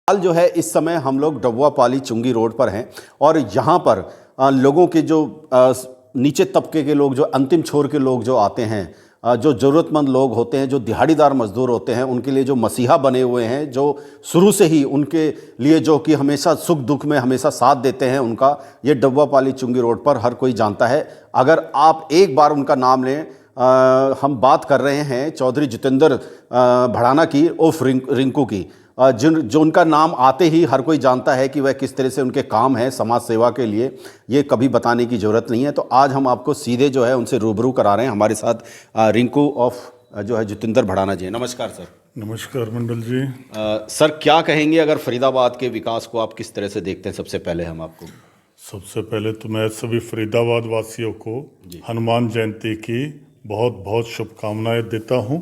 हाल जो है इस समय हम लोग डबुआपाली चुंगी रोड पर हैं और यहाँ पर लोगों के जो नीचे तबके के लोग, जो अंतिम छोर के लोग जो आते हैं, जो ज़रूरतमंद लोग होते हैं, जो दिहाड़ीदार मजदूर होते हैं, उनके लिए जो मसीहा बने हुए हैं, जो शुरू से ही उनके लिए जो कि हमेशा सुख दुख में हमेशा साथ देते हैं, उनका ये डबुआपाली चुंगी रोड पर हर कोई जानता है। अगर आप एक बार उनका नाम लें, हम बात कर रहे हैं चौधरी जितेंद्र भड़ाना की उर्फ रिंकू की, जो उनका नाम आते ही हर कोई जानता है कि वह किस तरह से उनके काम है समाज सेवा के लिए, ये कभी बताने की ज़रूरत नहीं है। तो आज हम आपको सीधे जो है उनसे रूबरू करा रहे हैं। हमारे साथ रिंकू ऑफ जो है जितेंद्र भड़ाना जी। नमस्कार सर। नमस्कार मंडल जी। सर क्या कहेंगे, अगर फरीदाबाद के विकास को आप किस तरह से देखते हैं? सबसे पहले हम आपको सबसे पहले तो मैं सभी फरीदाबाद वासियों को हनुमान जयंती की बहुत बहुत शुभकामनाएं देता हूं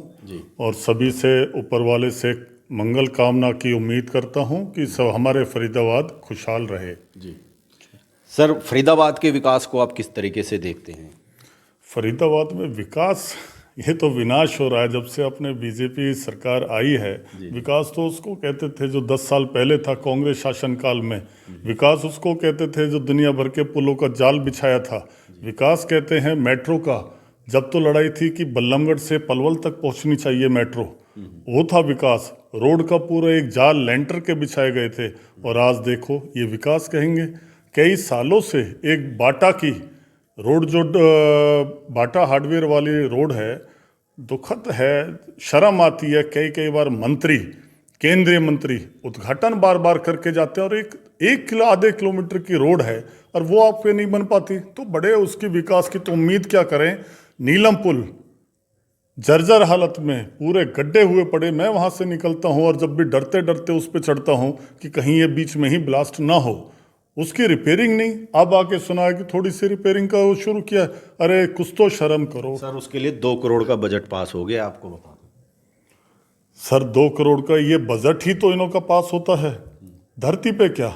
और सभी से ऊपर वाले से मंगल कामना की उम्मीद करता हूं कि सब हमारे फरीदाबाद खुशहाल रहे। जी सर, फरीदाबाद के विकास को आप किस तरीके से देखते हैं? फरीदाबाद में विकास, ये तो विनाश हो रहा है जब से अपने बीजेपी सरकार आई है। विकास तो उसको कहते थे जो 10 साल पहले था कांग्रेस शासनकाल में, विकास उसको कहते थे जो दुनिया भर के पुलों का जाल बिछाया था। विकास कहते हैं मेट्रो का, जब तो लड़ाई थी कि बल्लमगढ़ से पलवल तक पहुंचनी चाहिए मेट्रो, वो था विकास। रोड का पूरा एक जाल लेंटर के बिछाए गए थे और आज देखो ये विकास कहेंगे। कई सालों से एक बाटा की रोड, जो बाटा हार्डवेयर वाली रोड है, दुखद है, शर्म आती है। कई बार मंत्री, केंद्रीय मंत्री उद्घाटन बार बार करके जाते हैं और एक किलो आधे किलोमीटर की रोड है और वो आपके नहीं बन पाती, तो बड़े उसकी विकास की तो उम्मीद क्या करें। नीलम पुल जर्जर हालत में, पूरे गड्ढे हुए पड़े। मैं वहाँ से निकलता हूँ और जब भी डरते डरते उस पर चढ़ता हूँ कि कहीं ये बीच में ही ब्लास्ट ना हो, उसकी रिपेयरिंग नहीं। अब आके सुना है कि थोड़ी सी रिपेयरिंग का वो शुरू किया। अरे कुछ तो शर्म करो सर। उसके लिए 2 करोड़ का बजट पास हो गया, आपको बता दूं। सर 2 करोड़ का ये बजट ही तो इन्हों का पास होता है, धरती पे क्या,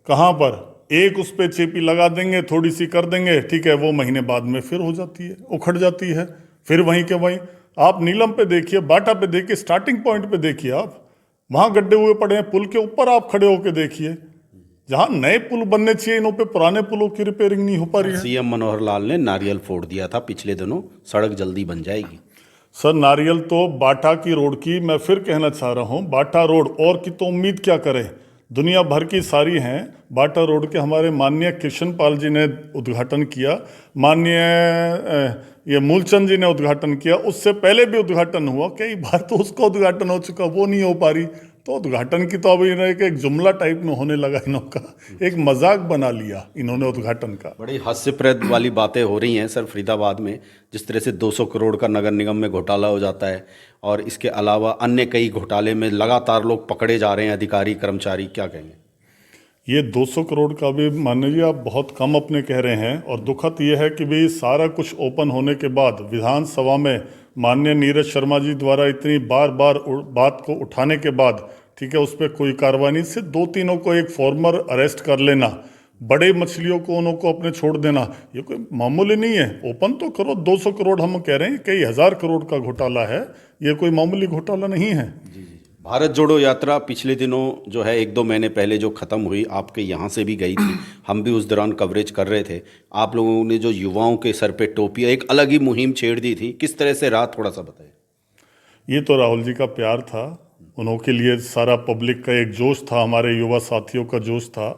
कहाँ पर एक उस पे चेपी लगा देंगे, थोड़ी सी कर देंगे, ठीक है, वो महीने बाद में फिर हो जाती है, उखड़ जाती है, फिर वहीं के वहीं। आप नीलम पे देखिए, बाटा पे देखिए, स्टार्टिंग पॉइंट पे देखिए, आप वहाँ गड्ढे हुए पड़े हैं। पुल के ऊपर आप खड़े होके देखिए, जहाँ नए पुल बनने चाहिए इन्हों पे पुराने पुलों की रिपेयरिंग नहीं हो पा रही है। सीएम मनोहर लाल ने नारियल फोड़ दिया था पिछले दिनों, सड़क जल्दी बन जाएगी। सर नारियल तो बाटा की रोड की, मैं फिर कहना चाह रहा हूँ, बाटा रोड और की तो उम्मीद क्या करें, दुनिया भर की सारी हैं। बाटा रोड के हमारे माननीय कृष्ण पाल जी ने उद्घाटन किया, माननीय ये मूलचंद जी ने उद्घाटन किया, उससे पहले भी उद्घाटन हुआ, कई बार तो उसका उद्घाटन हो चुका, वो नहीं हो पा रही। तो उद्घाटन की तो अब एक जुमला टाइप में होने लगा, इन्होंने एक मजाक बना लिया इन्होंने उद्घाटन का। बड़ी हास्यप्रद वाली बातें हो रही हैं सर फरीदाबाद में, जिस तरह से 200 करोड़ का नगर निगम में घोटाला हो जाता है और इसके अलावा अन्य कई घोटाले में लगातार लोग पकड़े जा रहे हैं, अधिकारी कर्मचारी, क्या कहेंगे? ये 200 करोड़ का भी मान लीजिए आप बहुत कम अपने कह रहे हैं, और दुखद ये है कि भाई सारा कुछ ओपन होने के बाद विधानसभा में माननीय नीरज शर्मा जी द्वारा इतनी बार बार बात को उठाने के बाद, ठीक है, उस पर कोई कार्रवाई नहीं। सिर्फ 2-3 को एक फॉर्मर अरेस्ट कर लेना, बड़े मछलियों को उनको अपने छोड़ देना, ये कोई मामूली नहीं है। ओपन तो करो। 200 करोड़ हम कह रहे हैं, कई हजार करोड़ का घोटाला है, ये कोई मामूली घोटाला नहीं है। भारत जोड़ो यात्रा पिछले दिनों जो है 1-2 महीने पहले जो ख़त्म हुई, आपके यहाँ से भी गई थी, हम भी उस दौरान कवरेज कर रहे थे। आप लोगों ने जो युवाओं के सर पे टोपियाँ, एक अलग ही मुहिम छेड़ दी थी, किस तरह से रहा, थोड़ा सा बताएं। ये तो राहुल जी का प्यार था, उनके लिए सारा पब्लिक का एक जोश था, हमारे युवा साथियों का जोश था।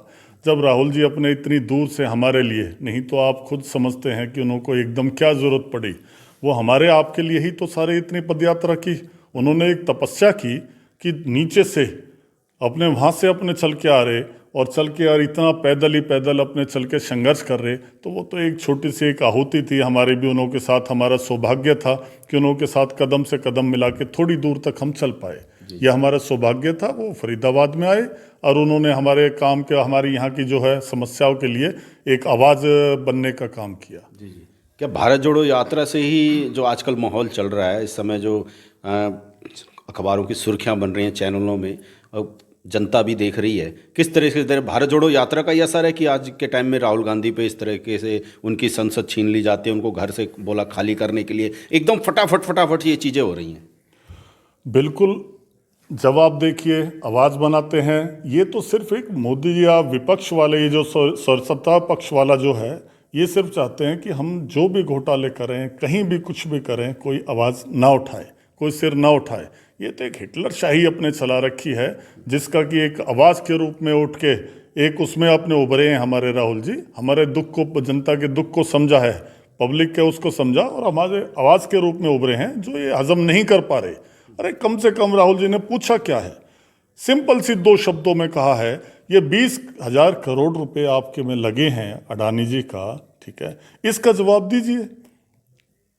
जब राहुल जी अपने इतनी दूर से हमारे लिए, नहीं तो आप खुद समझते हैं कि उनको एकदम क्या ज़रूरत पड़ी, वो हमारे आपके लिए ही तो सारे इतनी पदयात्रा की। उन्होंने एक तपस्या की कि नीचे से अपने वहाँ से अपने चल के आ रहे और चल के यार इतना पैदल ही पैदल अपने चल के संघर्ष कर रहे, तो वो तो एक छोटी सी एक आहुति थी हमारे भी। उन्हों के साथ हमारा सौभाग्य था कि उन्हों के साथ कदम से कदम मिला के थोड़ी दूर तक हम चल पाए, यह हमारा सौभाग्य था। वो फरीदाबाद में आए और उन्होंने हमारे काम के, हमारी यहाँ की जो है समस्याओं के लिए एक आवाज़ बनने का काम किया। जी। क्या भारत जोड़ो यात्रा से ही जो आजकल माहौल चल रहा है, इस समय जो अखबारों की सुर्खियां बन रही हैं, चैनलों में, जनता भी देख रही है, किस तरह से भारत जोड़ो यात्रा का ये असर है कि आज के टाइम में राहुल गांधी पे इस तरीके से उनकी संसद छीन ली जाती है, उनको घर से बोला खाली करने के लिए, एकदम फटाफट ये चीज़ें हो रही हैं? बिल्कुल। जब आप देखिए आवाज बनाते हैं, ये तो सिर्फ एक मोदी जी या विपक्ष वाले, ये जो सत्ता पक्ष वाला जो है, ये सिर्फ चाहते हैं कि हम जो भी घोटाले करें, कहीं भी कुछ भी करें, कोई आवाज ना उठाए, कोई सिर ना उठाए। ये तो एक हिटलर शाही अपने चला रखी है, जिसका कि एक आवाज के रूप में उठ के एक उसमें अपने उभरे हैं हमारे राहुल जी। हमारे दुख को, जनता के दुख को समझा है, पब्लिक के उसको समझा, और हमारे आवाज के रूप में उभरे हैं जो ये हजम नहीं कर पा रहे। अरे कम से कम राहुल जी ने पूछा क्या है, सिंपल सी 2 शब्दों में कहा है, ये 20,000 करोड़ रुपए आपके में लगे हैं अडानी जी का, ठीक है, इसका जवाब दीजिए।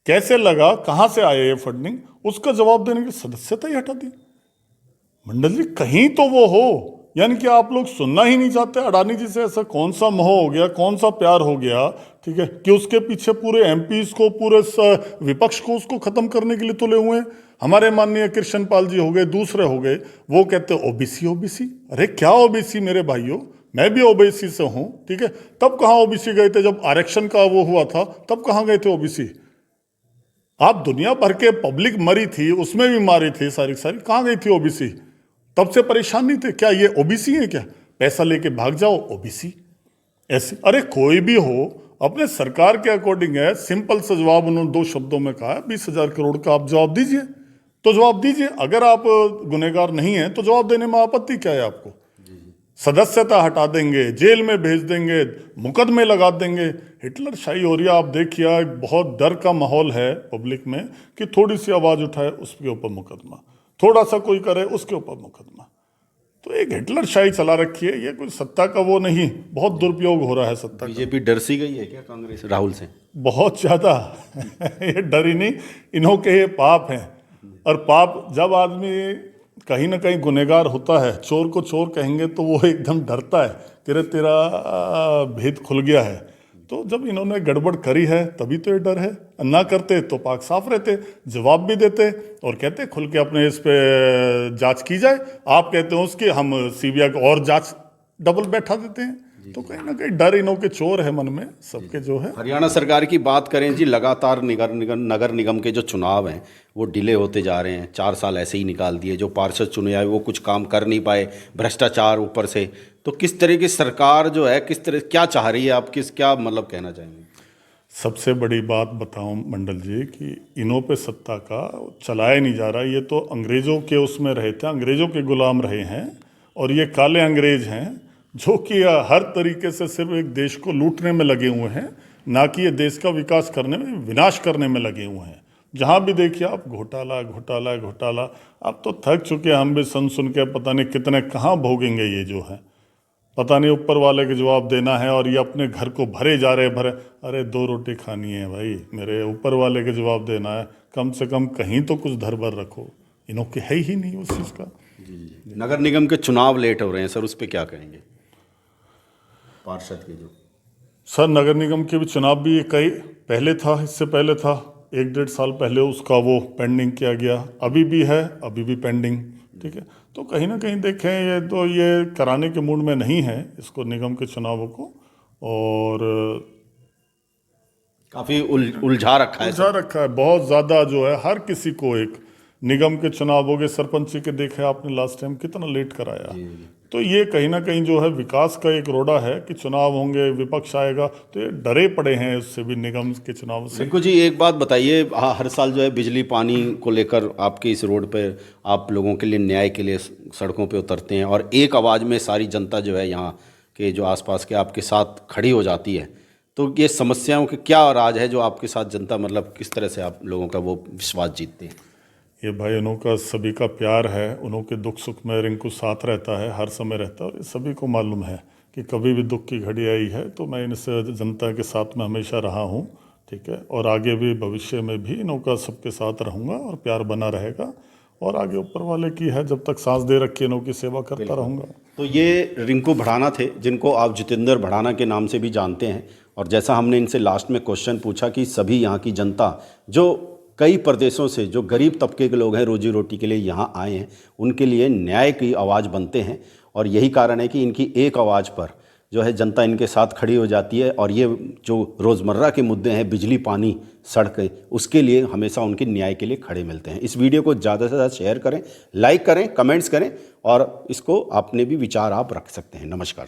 कैसे लगा, कहां से आया ये फंडिंग, उसका जवाब देने की सदस्यता ही हटा दी। मंडल जी कहीं तो वो हो, यानी कि आप लोग सुनना ही नहीं चाहते। अडानी जी से ऐसा कौन सा मोह हो गया, कौन सा प्यार हो गया, ठीक है, कि उसके पीछे पूरे एमपीज को, पूरे विपक्ष को उसको खत्म करने के लिए तुले हुए हैं। हमारे माननीय कृष्ण पाल जी हो गए, दूसरे हो गए, वो कहते ओबीसी ओबीसी। अरे क्या ओबीसी मेरे भाइयों, मैं भी ओबीसी से हूं, ठीक है। तब कहाँ ओबीसी गए थे, जब आरक्षण का वो हुआ था, तब कहाँ गए थे ओबीसी? आप दुनिया भर के पब्लिक मरी थी, उसमें भी मारी थी सारी सारी, कहाँ गई थी ओबीसी? तब से परेशान नहीं थे क्या? ये ओबीसी है क्या? पैसा लेके भाग जाओ ओबीसी ऐसे। अरे कोई भी हो, अपने सरकार के अकॉर्डिंग है। सिंपल सा जवाब उन्होंने 2 शब्दों में कहा है, 20,000 करोड़ का आप जवाब दीजिए, तो जवाब दीजिए। अगर आप गुनहगार नहीं है तो जवाब देने में आपत्ति क्या है आपको? सदस्यता हटा देंगे, जेल में भेज देंगे, मुकदमे लगा देंगे। हिटलर शाही हो रही है। आप देखिए एक बहुत डर का माहौल है पब्लिक में कि थोड़ी सी आवाज उठाए उसके ऊपर मुकदमा, थोड़ा सा कोई करे उसके ऊपर मुकदमा। तो एक हिटलर शाही चला रखी है। ये कोई सत्ता का वो नहीं, बहुत दुरुपयोग हो रहा है सत्ता का। बीजेपी डर सी गई है क्या कांग्रेस राहुल से? बहुत ज्यादा। ये डर ही नहीं, इन्हों के ये पाप हैं। और पाप, जब आदमी कहीं ना कहीं गुनहगार होता है, चोर को चोर कहेंगे तो वो एकदम डरता है कि रे तेरा भेद खुल गया है। तो जब इन्होंने गड़बड़ करी है तभी तो ये डर है। ना करते तो पाक साफ रहते, जवाब भी देते और कहते खुल के अपने इस पे जांच की जाए। आप कहते हो उसकी, हम सीबीआई को और जांच डबल बैठा देते हैं। तो कहीं ना कहीं डर इन्हों के चोर है मन में सबके जो है। हरियाणा सरकार की बात करें जी, लगातार नगर निगम के जो चुनाव हैं वो डिले होते जा रहे हैं। 4 साल ऐसे ही निकाल दिए। जो पार्षद चुने आए वो कुछ काम कर नहीं पाए, भ्रष्टाचार ऊपर से। तो किस तरह की सरकार जो है, किस तरह, क्या चाह रही है, आप क्या मतलब कहना चाहेंगे? सबसे बड़ी बात बताऊं मंडल जी कि इन्हों पे सत्ता का चलाया नहीं जा रहा। ये तो अंग्रेजों के उसमें रहे थे, अंग्रेजों के गुलाम रहे हैं। और ये काले अंग्रेज हैं जो कि हर तरीके से सिर्फ एक देश को लूटने में लगे हुए हैं, ना कि ये देश का विकास करने में, विनाश करने में लगे हुए हैं। जहाँ भी देखिए आप घोटाला घोटाला घोटाला। अब तो थक चुके हैं हम भी सुन के, पता नहीं कितने कहाँ भोगेंगे ये जो है, पता नहीं। ऊपर वाले के जवाब देना है और ये अपने घर को भरे जा रहे भरे। अरे 2 रोटी खानी है भाई, मेरे ऊपर वाले के जवाब देना है, कम से कम कहीं तो कुछ धर भर रखो। इन्हों के है ही नहीं उस चीज़ का। नगर निगम के चुनाव लेट हो रहे हैं सर, उस पर क्या कहेंगे? पार्षद के जो सर, नगर निगम के भी चुनाव भी कई पहले था, इससे पहले था 1-1.5 साल पहले, उसका वो पेंडिंग किया गया। अभी भी है, अभी भी पेंडिंग, ठीक है। तो कहीं ना कहीं देखें, ये तो ये कराने के मूड में नहीं है इसको, निगम के चुनावों को। और काफ़ी उलझा रखा है, उलझा रखा है बहुत ज़्यादा जो है हर किसी को। एक निगम के चुनाव हो गए, सरपंच के देखे आपने लास्ट टाइम कितना लेट कराया। तो ये कहीं ना कहीं जो है विकास का एक रोड़ा है कि चुनाव होंगे, विपक्ष आएगा, तो ये डरे पड़े हैं उससे भी, निगम के चुनाव से। रिंकू जी एक बात बताइए, हर साल जो है बिजली पानी को लेकर आपके इस रोड पे आप लोगों के लिए, न्याय के लिए सड़कों पे उतरते हैं और एक आवाज़ में सारी जनता जो है यहाँ के जो आसपास के आपके साथ खड़ी हो जाती है। तो ये समस्याओं के क्या राज है जो आपके साथ जनता, मतलब किस तरह से आप लोगों का वो विश्वास जीतते हैं? ये भाई उन्हों का सभी का प्यार है, उन्हों के दुख सुख में रिंकू साथ रहता है, हर समय रहता है। और ये सभी को मालूम है कि कभी भी दुख की घड़ी आई है तो मैं इनसे जनता के साथ में हमेशा रहा हूँ, ठीक है। और आगे भी भविष्य में भी इन्हों का सबके साथ रहूँगा और प्यार बना रहेगा। और आगे ऊपर वाले की है, जब तक सांस दे रखी इन्हों की सेवा करता रहूँगा। तो ये रिंकू भड़ाना थे, जिनको आप जितेंद्र भड़ाना के नाम से भी जानते हैं। और जैसा हमने इनसे लास्ट में क्वेश्चन पूछा कि सभी यहाँ की जनता जो कई प्रदेशों से, जो गरीब तबके के लोग हैं, रोजी रोटी के लिए यहाँ आए हैं, उनके लिए न्याय की आवाज़ बनते हैं। और यही कारण है कि इनकी एक आवाज़ पर जो है जनता इनके साथ खड़ी हो जाती है और ये जो रोज़मर्रा के मुद्दे हैं, बिजली, पानी, सड़कें, उसके लिए हमेशा उनके न्याय के लिए खड़े मिलते हैं। इस वीडियो को ज़्यादा से ज़्यादा शेयर करें, लाइक करें, कमेंट्स करें और इसको अपने भी विचार आप रख सकते हैं। नमस्कार।